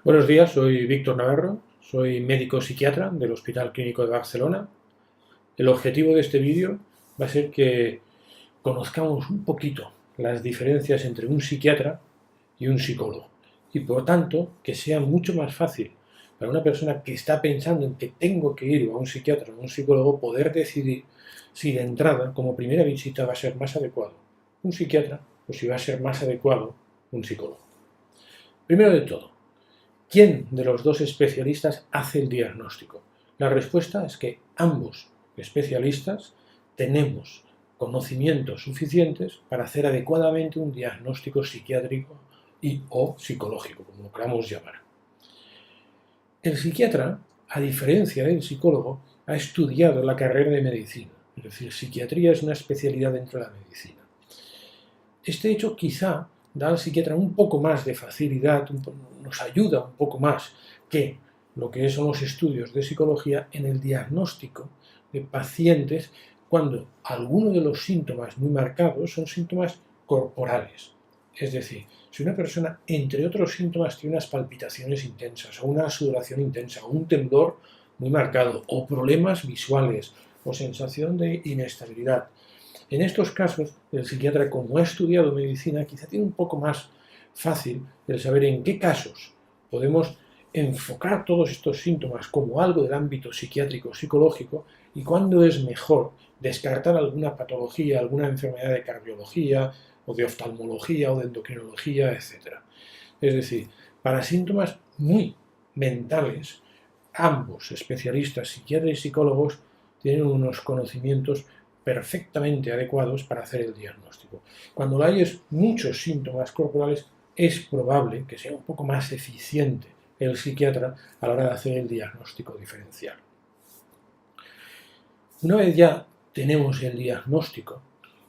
Buenos días, soy Víctor Navarro, soy médico psiquiatra del Hospital Clínico de Barcelona. El objetivo de este vídeo va a ser que conozcamos un poquito las diferencias entre un psiquiatra y un psicólogo y por tanto que sea mucho más fácil para una persona que está pensando en que tengo que ir a un psiquiatra o a un psicólogo poder decidir si de entrada como primera visita va a ser más adecuado un psiquiatra o si va a ser más adecuado un psicólogo. Primero de todo, ¿quién de los dos especialistas hace el diagnóstico? La respuesta es que ambos especialistas tenemos conocimientos suficientes para hacer adecuadamente un diagnóstico psiquiátrico y o psicológico, como lo queramos llamar. El psiquiatra, a diferencia del psicólogo, ha estudiado la carrera de medicina, es decir, psiquiatría es una especialidad dentro de la medicina. Este hecho quizá da al psiquiatra un poco más de facilidad, nos ayuda un poco más que lo que son los estudios de psicología en el diagnóstico de pacientes cuando algunos de los síntomas muy marcados son síntomas corporales. Es decir, si una persona, entre otros síntomas, tiene unas palpitaciones intensas, o una sudoración intensa, o un temblor muy marcado, o problemas visuales, o sensación de inestabilidad, en estos casos, el psiquiatra, como ha estudiado medicina, quizá tiene un poco más fácil el saber en qué casos podemos enfocar todos estos síntomas como algo del ámbito psiquiátrico psicológico y cuándo es mejor descartar alguna patología, alguna enfermedad de cardiología o de oftalmología o de endocrinología, etc. Es decir, para síntomas muy mentales, ambos especialistas, psiquiatras y psicólogos, tienen unos conocimientos perfectamente adecuados para hacer el diagnóstico. Cuando hay muchos síntomas corporales, es probable que sea un poco más eficiente el psiquiatra a la hora de hacer el diagnóstico diferencial. Una vez ya tenemos el diagnóstico,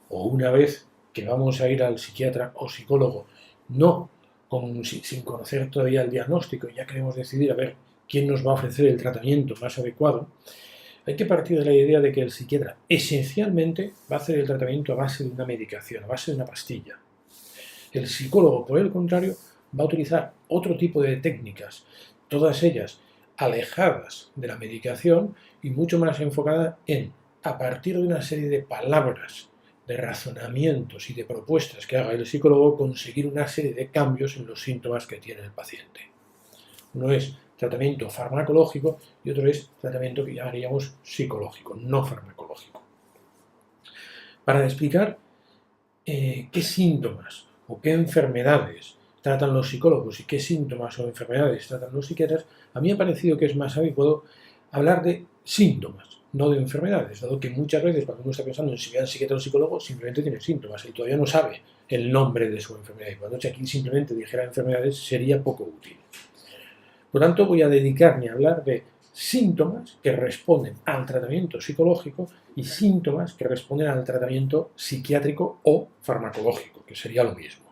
o una vez que vamos a ir al psiquiatra o psicólogo, no sin conocer todavía el diagnóstico, ya queremos decidir a ver quién nos va a ofrecer el tratamiento más adecuado, hay que partir de la idea de que el psiquiatra esencialmente va a hacer el tratamiento a base de una medicación, a base de una pastilla. El psicólogo, por el contrario, va a utilizar otro tipo de técnicas, todas ellas alejadas de la medicación y mucho más enfocadas en, a partir de una serie de palabras, de razonamientos y de propuestas que haga el psicólogo, conseguir una serie de cambios en los síntomas que tiene el paciente. Uno es tratamiento farmacológico y otro es tratamiento que llamaríamos psicológico, no farmacológico. Para explicar qué síntomas o qué enfermedades tratan los psicólogos y qué síntomas o enfermedades tratan los psiquiatras, a mí me ha parecido que es más adecuado hablar de síntomas, no de enfermedades, dado que muchas veces cuando uno está pensando en si ve al psiquiatra o psicólogo, simplemente tiene síntomas y todavía no sabe el nombre de su enfermedad. Y cuando aquí simplemente dijera enfermedades sería poco útil. Por tanto, voy a dedicarme a hablar de síntomas que responden al tratamiento psicológico y síntomas que responden al tratamiento psiquiátrico o farmacológico, que sería lo mismo.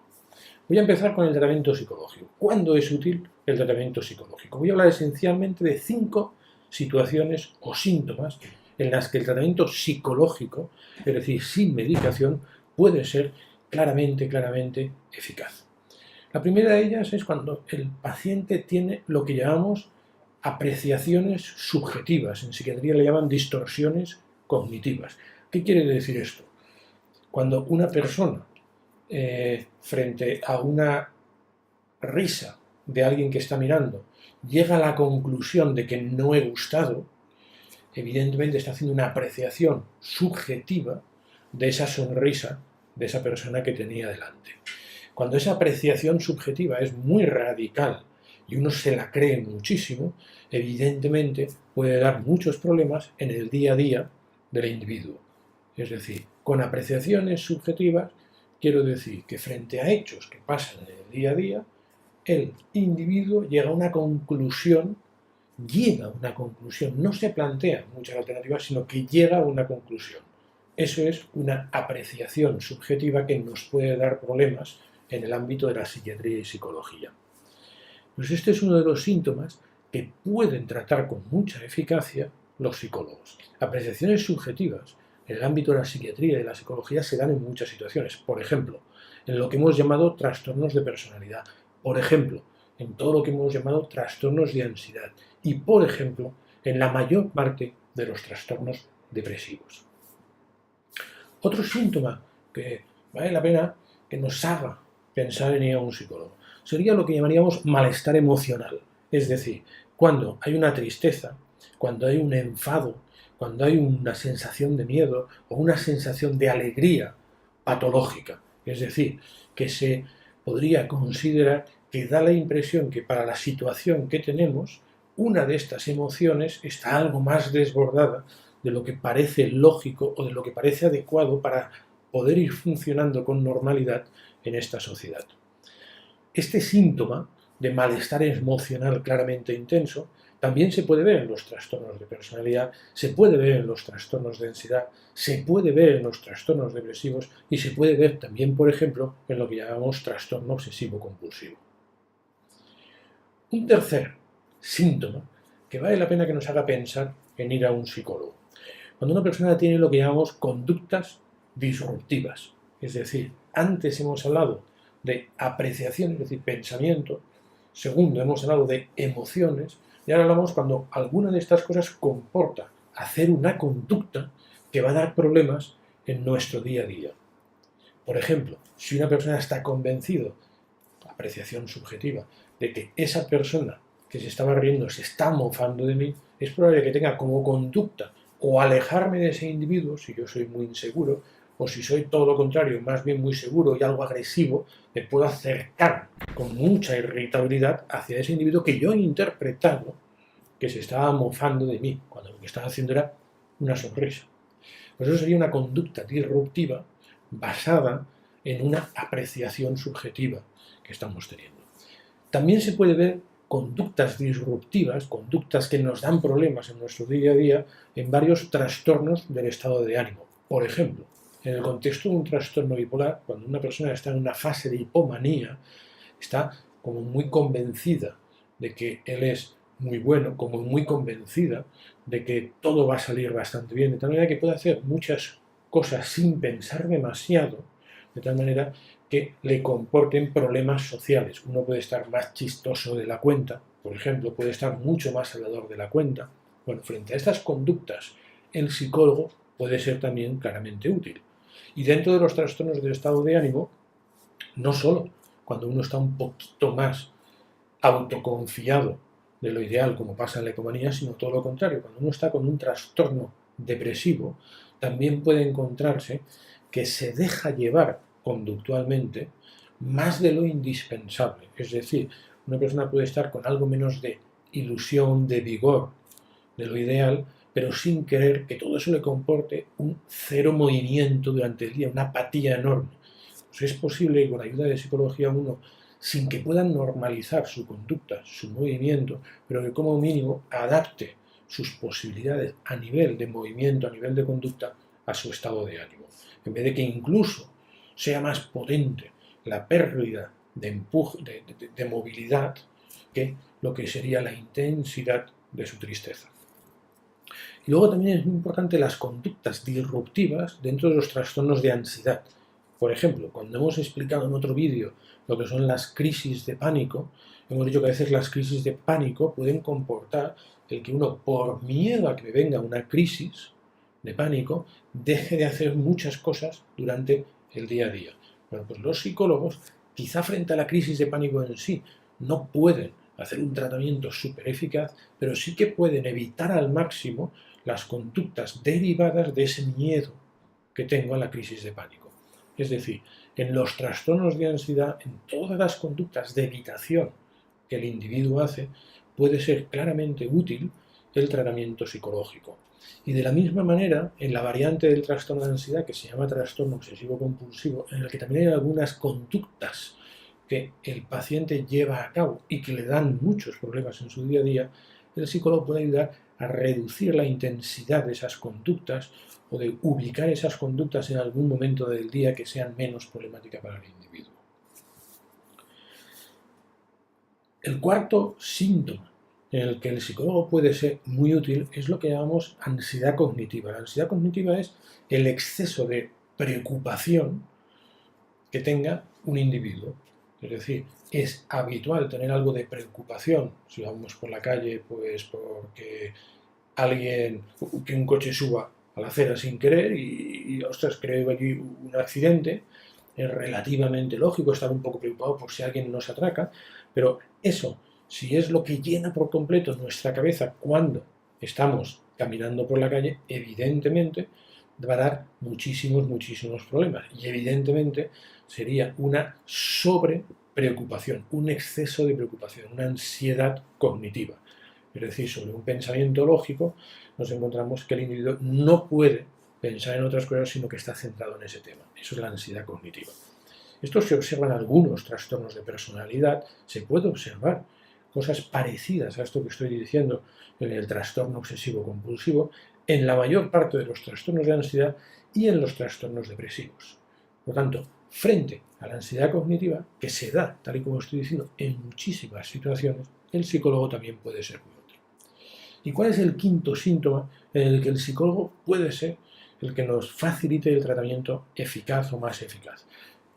Voy a empezar con el tratamiento psicológico. ¿Cuándo es útil el tratamiento psicológico? Voy a hablar esencialmente de 5 situaciones o síntomas en las que el tratamiento psicológico, es decir, sin medicación, puede ser claramente eficaz. La primera de ellas es cuando el paciente tiene lo que llamamos apreciaciones subjetivas. En psiquiatría le llaman distorsiones cognitivas. ¿Qué quiere decir esto? Cuando una persona, frente a una risa de alguien que está mirando, llega a la conclusión de que no he gustado, evidentemente está haciendo una apreciación subjetiva de esa sonrisa de esa persona que tenía delante. Cuando esa apreciación subjetiva es muy radical y uno se la cree muchísimo, evidentemente puede dar muchos problemas en el día a día del individuo. Es decir, con apreciaciones subjetivas quiero decir que frente a hechos que pasan en el día a día, el individuo llega a una conclusión, no se plantea muchas alternativas, sino que llega a una conclusión. Eso es una apreciación subjetiva que nos puede dar problemas en el ámbito de la psiquiatría y psicología. Pues este es uno de los síntomas que pueden tratar con mucha eficacia los psicólogos. Apreciaciones subjetivas en el ámbito de la psiquiatría y de la psicología se dan en muchas situaciones. Por ejemplo, en lo que hemos llamado trastornos de personalidad. Por ejemplo, en todo lo que hemos llamado trastornos de ansiedad y, por ejemplo, en la mayor parte de los trastornos depresivos. Otro síntoma que vale la pena que nos haga pensar en ir a un psicólogo sería lo que llamaríamos malestar emocional, es decir, cuando hay una tristeza, cuando hay un enfado, cuando hay una sensación de miedo o una sensación de alegría patológica, es decir, que se podría considerar que da la impresión que para la situación que tenemos, una de estas emociones está algo más desbordada de lo que parece lógico o de lo que parece adecuado para poder ir funcionando con normalidad en esta sociedad. Este síntoma de malestar emocional claramente intenso también se puede ver en los trastornos de personalidad, se puede ver en los trastornos de ansiedad, se puede ver en los trastornos depresivos y se puede ver también, por ejemplo, en lo que llamamos trastorno obsesivo-compulsivo. Un tercer síntoma que vale la pena que nos haga pensar en ir a un psicólogo. Cuando una persona tiene lo que llamamos conductas disruptivas, es decir, antes hemos hablado de apreciación, es decir, pensamiento. Segundo, hemos hablado de emociones. Y ahora hablamos cuando alguna de estas cosas comporta hacer una conducta que va a dar problemas en nuestro día a día. Por ejemplo, si una persona está convencido, apreciación subjetiva, de que esa persona que se estaba riendo se está mofando de mí, es probable que tenga como conducta o alejarme de ese individuo, si yo soy muy inseguro, o si soy todo lo contrario, más bien muy seguro y algo agresivo, me puedo acercar con mucha irritabilidad hacia ese individuo que yo he interpretado que se estaba mofando de mí, cuando lo que estaba haciendo era una sonrisa. Pues eso sería una conducta disruptiva basada en una apreciación subjetiva que estamos teniendo. También se puede ver conductas disruptivas, conductas que nos dan problemas en nuestro día a día, en varios trastornos del estado de ánimo. Por ejemplo, en el contexto de un trastorno bipolar, cuando una persona está en una fase de hipomanía, está como muy convencida de que él es muy bueno, como muy convencida de que todo va a salir bastante bien, de tal manera que puede hacer muchas cosas sin pensar demasiado, de tal manera que le comporten problemas sociales. Uno puede estar más chistoso de la cuenta, por ejemplo, puede estar mucho más hablador de la cuenta. Bueno, frente a estas conductas, el psicólogo puede ser también claramente útil. Y dentro de los trastornos del estado de ánimo, no solo cuando uno está un poquito más autoconfiado de lo ideal, como pasa en la hipomanía, sino todo lo contrario. Cuando uno está con un trastorno depresivo, también puede encontrarse que se deja llevar conductualmente más de lo indispensable. Es decir, una persona puede estar con algo menos de ilusión, de vigor, de lo ideal, pero sin querer que todo eso le comporte un cero movimiento durante el día, una apatía enorme. Pues es posible que con ayuda de psicología uno, sin que puedan normalizar su conducta, su movimiento, pero que como mínimo adapte sus posibilidades a nivel de movimiento, a nivel de conducta, a su estado de ánimo. En vez de que incluso sea más potente la pérdida de empuje, de movilidad, que lo que sería la intensidad de su tristeza. Y luego también es muy importante las conductas disruptivas dentro de los trastornos de ansiedad. Por ejemplo, cuando hemos explicado en otro vídeo lo que son las crisis de pánico, hemos dicho que a veces las crisis de pánico pueden comportar el que uno, por miedo a que me venga una crisis de pánico, deje de hacer muchas cosas durante el día a día. Bueno, pues los psicólogos, quizá frente a la crisis de pánico en sí, no pueden hacer un tratamiento súper eficaz, pero sí que pueden evitar al máximo las conductas derivadas de ese miedo que tengo a la crisis de pánico. Es decir, en los trastornos de ansiedad, en todas las conductas de evitación que el individuo hace, puede ser claramente útil el tratamiento psicológico. Y de la misma manera, en la variante del trastorno de ansiedad, que se llama trastorno obsesivo-compulsivo, en el que también hay algunas conductas que el paciente lleva a cabo y que le dan muchos problemas en su día a día, el psicólogo puede ayudar a reducir la intensidad de esas conductas o de ubicar esas conductas en algún momento del día que sean menos problemáticas para el individuo. El cuarto síntoma en el que el psicólogo puede ser muy útil es lo que llamamos ansiedad cognitiva. La ansiedad cognitiva es el exceso de preocupación que tenga un individuo. Es decir, es habitual tener algo de preocupación si vamos por la calle, pues porque que un coche suba a la acera sin querer y ostras, creo que aquí un accidente. Es relativamente lógico estar un poco preocupado por si alguien nos atraca, pero eso, si es lo que llena por completo nuestra cabeza cuando estamos caminando por la calle, evidentemente va a dar muchísimos problemas. Y evidentemente sería una sobrepreocupación, un exceso de preocupación, una ansiedad cognitiva. Es decir, sobre un pensamiento lógico nos encontramos que el individuo no puede pensar en otras cosas, sino que está centrado en ese tema. Eso es la ansiedad cognitiva. Esto se observa en algunos trastornos de personalidad, se puede observar cosas parecidas a esto que estoy diciendo en el trastorno obsesivo-compulsivo, en la mayor parte de los trastornos de ansiedad y en los trastornos depresivos. Por tanto, frente a la ansiedad cognitiva, que se da, tal y como estoy diciendo, en muchísimas situaciones, el psicólogo también puede ser muy útil. ¿Y cuál es el quinto síntoma en el que el psicólogo puede ser el que nos facilite el tratamiento eficaz o más eficaz?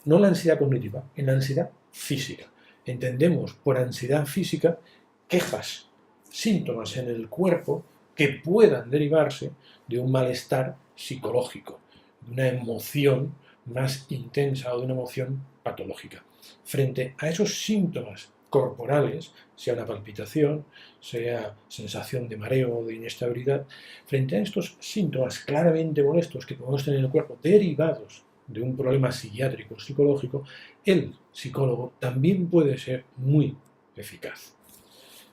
No la ansiedad cognitiva, en la ansiedad física. Entendemos por ansiedad física quejas, síntomas en el cuerpo que puedan derivarse de un malestar psicológico, de una emoción más intensa o de una emoción patológica. Frente a esos síntomas corporales, sea una palpitación, sea sensación de mareo o de inestabilidad, frente a estos síntomas claramente molestos que podemos tener en el cuerpo derivados de un problema psiquiátrico o psicológico, el psicólogo también puede ser muy eficaz.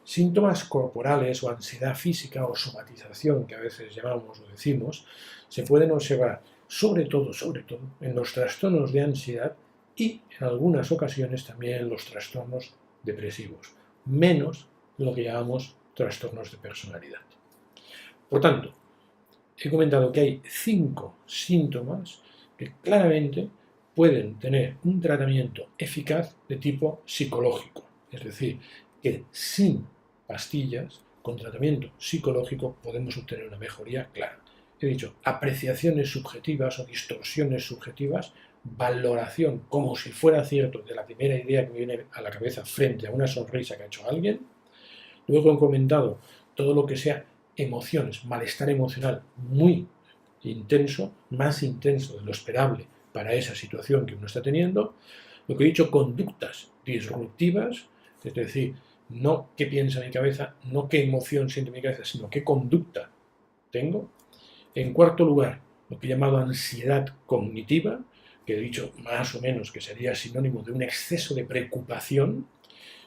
Síntomas corporales o ansiedad física o somatización, que a veces llamamos o decimos, se pueden observar sobre todo en los trastornos de ansiedad y en algunas ocasiones también en los trastornos depresivos, menos lo que llamamos trastornos de personalidad. Por tanto, he comentado que hay 5 síntomas que claramente pueden tener un tratamiento eficaz de tipo psicológico, es decir, que sin pastillas, con tratamiento psicológico, podemos obtener una mejoría clara. He dicho, apreciaciones subjetivas o distorsiones subjetivas, valoración como si fuera cierto de la primera idea que me viene a la cabeza frente a una sonrisa que ha hecho alguien. Luego he comentado todo lo que sea emociones, malestar emocional muy intenso, más intenso de lo esperable para esa situación que uno está teniendo. Lo que he dicho, conductas disruptivas, es decir, no qué piensa mi cabeza, no qué emoción siente mi cabeza, sino qué conducta tengo. En cuarto lugar, lo que he llamado ansiedad cognitiva, que he dicho más o menos que sería sinónimo de un exceso de preocupación.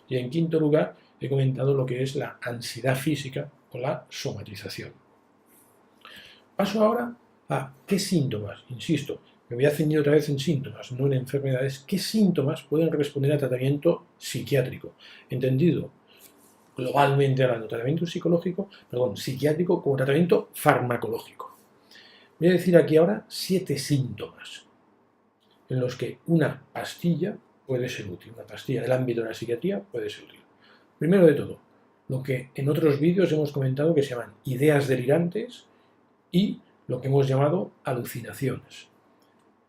Y en quinto lugar, he comentado lo que es la ansiedad física o la somatización. Paso ahora a qué síntomas, insisto, me voy a ceñir otra vez en síntomas, no en enfermedades, qué síntomas pueden responder a tratamiento psiquiátrico, entendido globalmente hablando, tratamiento psiquiátrico como tratamiento farmacológico. Voy a decir aquí ahora 7 síntomas en los que una pastilla puede ser útil, una pastilla del ámbito de la psiquiatría puede ser útil. Primero de todo, lo que en otros vídeos hemos comentado que se llaman ideas delirantes y lo que hemos llamado alucinaciones.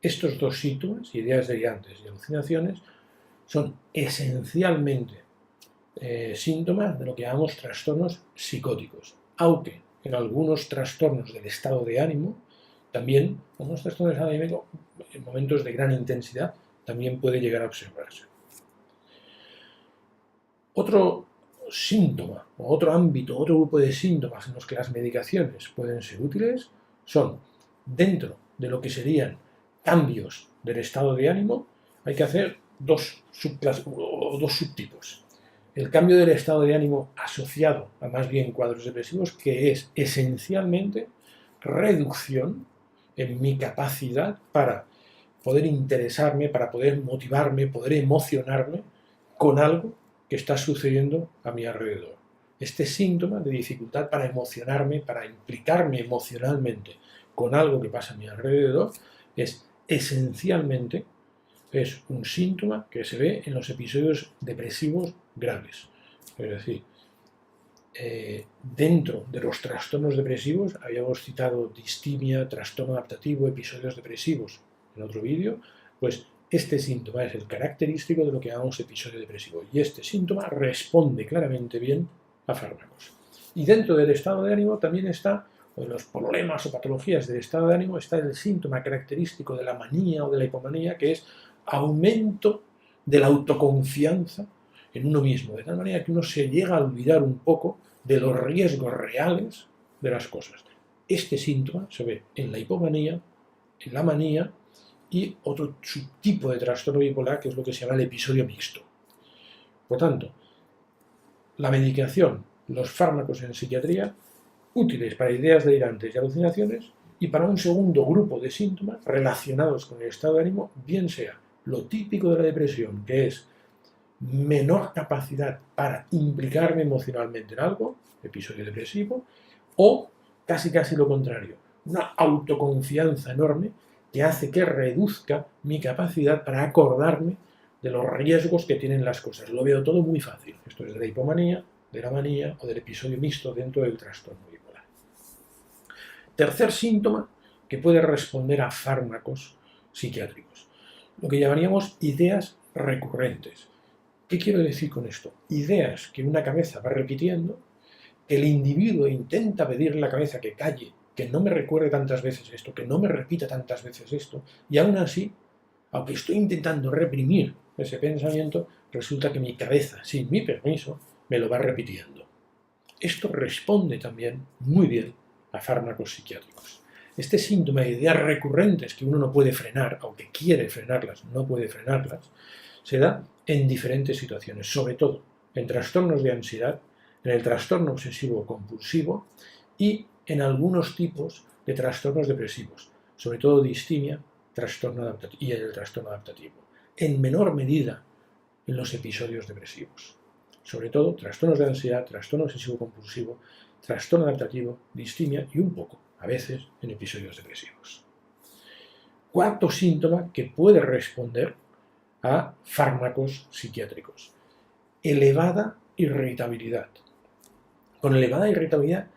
Estos dos síntomas, ideas delirantes y alucinaciones, son esencialmente síntomas de lo que llamamos trastornos psicóticos, aunque en algunos trastornos del estado de ánimo, también, algunos trastornos del estado de ánimo, en momentos de gran intensidad, también puede llegar a observarse. Otro síntoma, o otro ámbito, otro grupo de síntomas en los que las medicaciones pueden ser útiles son, dentro de lo que serían cambios del estado de ánimo, hay que hacer dos subtipos. El cambio del estado de ánimo asociado a más bien cuadros depresivos, que es esencialmente reducción en mi capacidad para poder interesarme, para poder motivarme, poder emocionarme con algo que está sucediendo a mi alrededor. Este síntoma de dificultad para emocionarme, para implicarme emocionalmente con algo que pasa a mi alrededor, es esencialmente un síntoma que se ve en los episodios depresivos graves. Es decir, dentro de los trastornos depresivos, habíamos citado distimia, trastorno adaptativo, episodios depresivos en otro vídeo, pues Este síntoma es el característico de lo que llamamos episodio depresivo y este síntoma responde claramente bien a fármacos. Y dentro del estado de ánimo también está, o de los problemas o patologías del estado de ánimo, está el síntoma característico de la manía o de la hipomanía, que es aumento de la autoconfianza en uno mismo, de tal manera que uno se llega a olvidar un poco de los riesgos reales de las cosas. Este síntoma se ve en la hipomanía, en la manía y otro subtipo de trastorno bipolar, que es lo que se llama el episodio mixto. Por tanto, la medicación, los fármacos en psiquiatría, útiles para ideas delirantes y alucinaciones, y para un segundo grupo de síntomas relacionados con el estado de ánimo, bien sea lo típico de la depresión, que es menor capacidad para implicarme emocionalmente en algo, episodio depresivo, o casi lo contrario, una autoconfianza enorme que hace que reduzca mi capacidad para acordarme de los riesgos que tienen las cosas. Lo veo todo muy fácil. Esto es de la hipomanía, de la manía o del episodio mixto dentro del trastorno bipolar. Tercer síntoma que puede responder a fármacos psiquiátricos, lo que llamaríamos ideas recurrentes. ¿Qué quiero decir con esto? Ideas que una cabeza va repitiendo, que el individuo intenta pedirle a la cabeza que calle, que no me recuerde tantas veces esto, que no me repita tantas veces esto, y aún así, aunque estoy intentando reprimir ese pensamiento, resulta que mi cabeza, sin mi permiso, me lo va repitiendo. Esto responde también muy bien a fármacos psiquiátricos. Este síntoma de ideas recurrentes que uno no puede frenar, aunque quiere frenarlas, no puede frenarlas, se da en diferentes situaciones, sobre todo en trastornos de ansiedad, en el trastorno obsesivo-compulsivo y en algunos tipos de trastornos depresivos, sobre todo distimia, trastorno adaptativo y el trastorno adaptativo. En menor medida en los episodios depresivos. Sobre todo trastornos de ansiedad, trastorno obsesivo-compulsivo, trastorno adaptativo, distimia y un poco, a veces, en episodios depresivos. Cuarto síntoma que puede responder a fármacos psiquiátricos. Elevada irritabilidad. Con elevada irritabilidad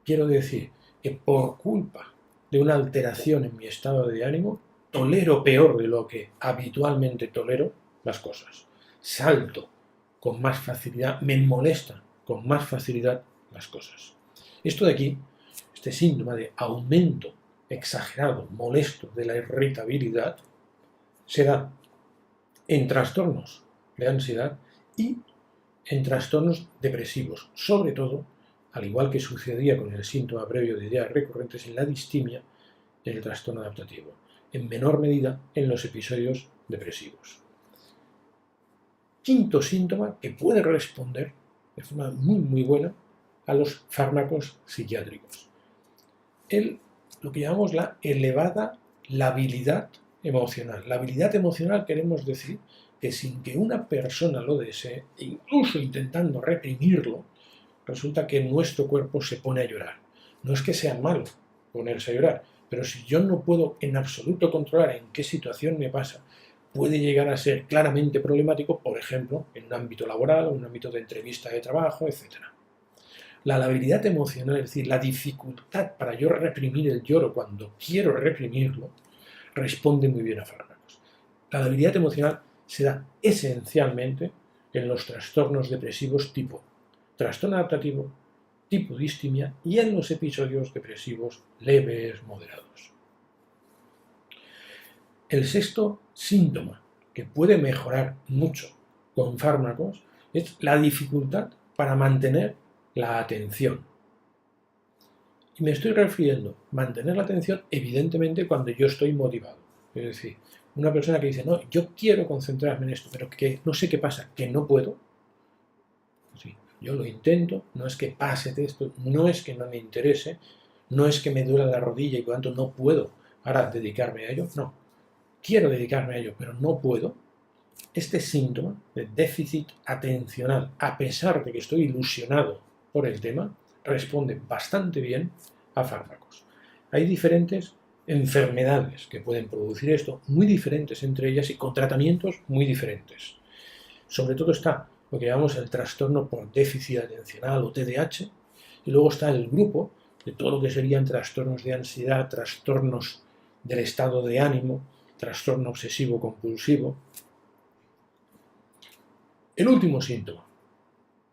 quiero decir que por culpa de una alteración en mi estado de ánimo, tolero peor de lo que habitualmente tolero las cosas. Salto con más facilidad, me molesta con más facilidad las cosas. Esto de aquí, este síntoma de aumento exagerado, molesto de la irritabilidad, se da en trastornos de ansiedad y en trastornos depresivos, sobre todo, al igual que sucedía con el síntoma previo de ideas recurrentes, en la distimia y en el trastorno adaptativo, en menor medida en los episodios depresivos. Quinto síntoma que puede responder de forma muy buena a los fármacos psiquiátricos. Lo que llamamos la elevada labilidad emocional. La habilidad emocional queremos decir que sin que una persona lo desee, incluso intentando reprimirlo, resulta que nuestro cuerpo se pone a llorar. No es que sea malo ponerse a llorar, pero si yo no puedo en absoluto controlar en qué situación me pasa, puede llegar a ser claramente problemático, por ejemplo, en un ámbito laboral o en un ámbito de entrevista de trabajo, etc. La labilidad emocional, es decir, la dificultad para yo reprimir el lloro cuando quiero reprimirlo, responde muy bien a fármacos. La labilidad emocional se da esencialmente en los trastornos depresivos tipo trastorno adaptativo, tipo distimia y en los episodios depresivos leves, moderados. El sexto síntoma que puede mejorar mucho con fármacos es la dificultad para mantener la atención. Y me estoy refiriendo a mantener la atención evidentemente cuando yo estoy motivado. Es decir, una persona que dice, no, yo quiero concentrarme en esto, pero que no sé qué pasa, que no puedo. Sí, yo lo intento, no es que pase de esto, no es que no me interese, no es que me duela la rodilla y por lo tanto no puedo ahora dedicarme a ello, no. Quiero dedicarme a ello, pero no puedo. Este síntoma de déficit atencional, a pesar de que estoy ilusionado por el tema, responde bastante bien a fármacos. Hay diferentes enfermedades que pueden producir esto, muy diferentes entre ellas y con tratamientos muy diferentes. Sobre todo está lo que llamamos el trastorno por déficit atencional o TDAH, y luego está el grupo de todo lo que serían trastornos de ansiedad, trastornos del estado de ánimo, trastorno obsesivo compulsivo. El último síntoma,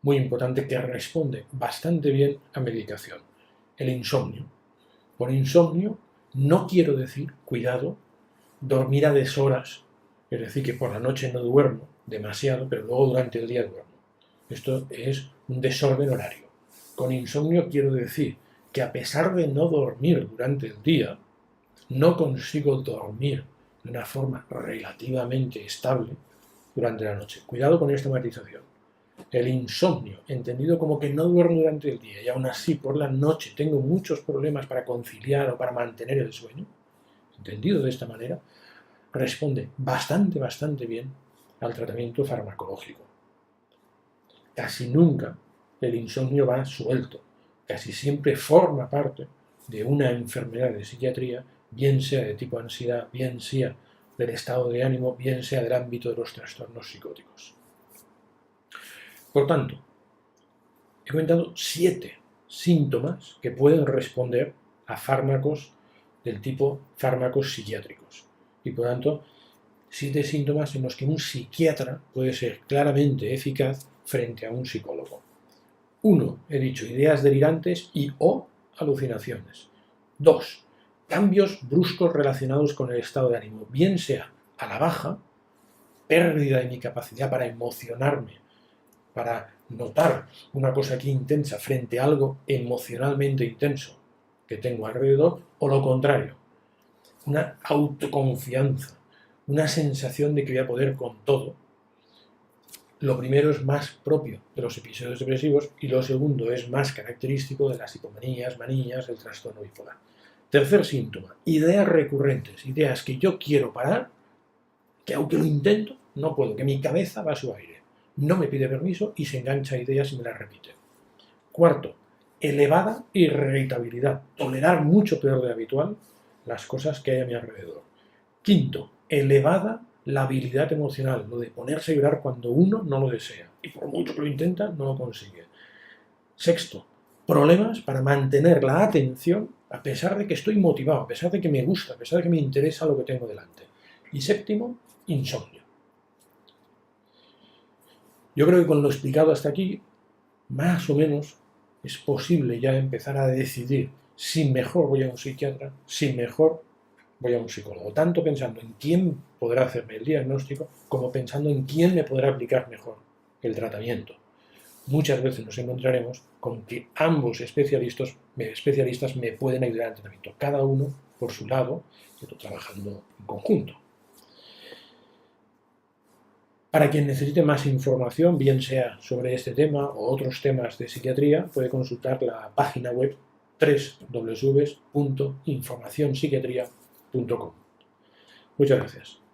muy importante, que responde bastante bien a medicación, el insomnio. Por insomnio no quiero decir, cuidado, dormir a deshoras, es decir, que por la noche no duermo demasiado, pero luego durante el día duermo. Esto es un desorden horario. Con insomnio quiero decir que a pesar de no dormir durante el día, no consigo dormir de una forma relativamente estable durante la noche. Cuidado con esta matización. El insomnio, entendido como que no duermo durante el día y aún así por la noche tengo muchos problemas para conciliar o para mantener el sueño, entendido de esta manera, responde bastante bien al tratamiento farmacológico. Casi nunca el insomnio va suelto, casi siempre forma parte de una enfermedad de psiquiatría, bien sea de tipo ansiedad, bien sea del estado de ánimo, bien sea del ámbito de los trastornos psicóticos. Por tanto, he comentado 7 síntomas que pueden responder a fármacos del tipo fármacos psiquiátricos. Y por tanto, 7 síntomas en los que un psiquiatra puede ser claramente eficaz frente a un psicólogo. 1. He dicho ideas delirantes y o alucinaciones. 2. Cambios bruscos relacionados con el estado de ánimo, bien sea a la baja, pérdida de mi capacidad para emocionarme, para notar una cosa aquí intensa frente a algo emocionalmente intenso que tengo alrededor, o lo contrario, una autoconfianza, una sensación de que voy a poder con todo. Lo primero es más propio de los episodios depresivos y lo segundo es más característico de las hipomanías, manías, el trastorno bipolar. Tercer síntoma, ideas recurrentes, ideas que yo quiero parar, que aunque lo intento, no puedo, que mi cabeza va a su aire, no me pide permiso y se engancha a ideas y me las repite. Cuarto, elevada irritabilidad, tolerar mucho peor de lo habitual las cosas que hay a mi alrededor. Quinto, elevada labilidad emocional, lo de ponerse a llorar cuando uno no lo desea y por mucho que lo intenta no lo consigue. Sexto, problemas para mantener la atención a pesar de que estoy motivado, a pesar de que me gusta, a pesar de que me interesa lo que tengo delante. Y séptimo, insomnio. Yo creo que con lo explicado hasta aquí, más o menos es posible ya empezar a decidir si mejor voy a un psiquiatra, si mejor voy a un psicólogo, tanto pensando en quién podrá hacerme el diagnóstico como pensando en quién me podrá aplicar mejor el tratamiento. Muchas veces nos encontraremos con que ambos especialistas me pueden ayudar al tratamiento, cada uno por su lado, pero trabajando en conjunto. Para quien necesite más información, bien sea sobre este tema o otros temas de psiquiatría, puede consultar la página web www.informacionpsiquiatria.com. Muchas gracias.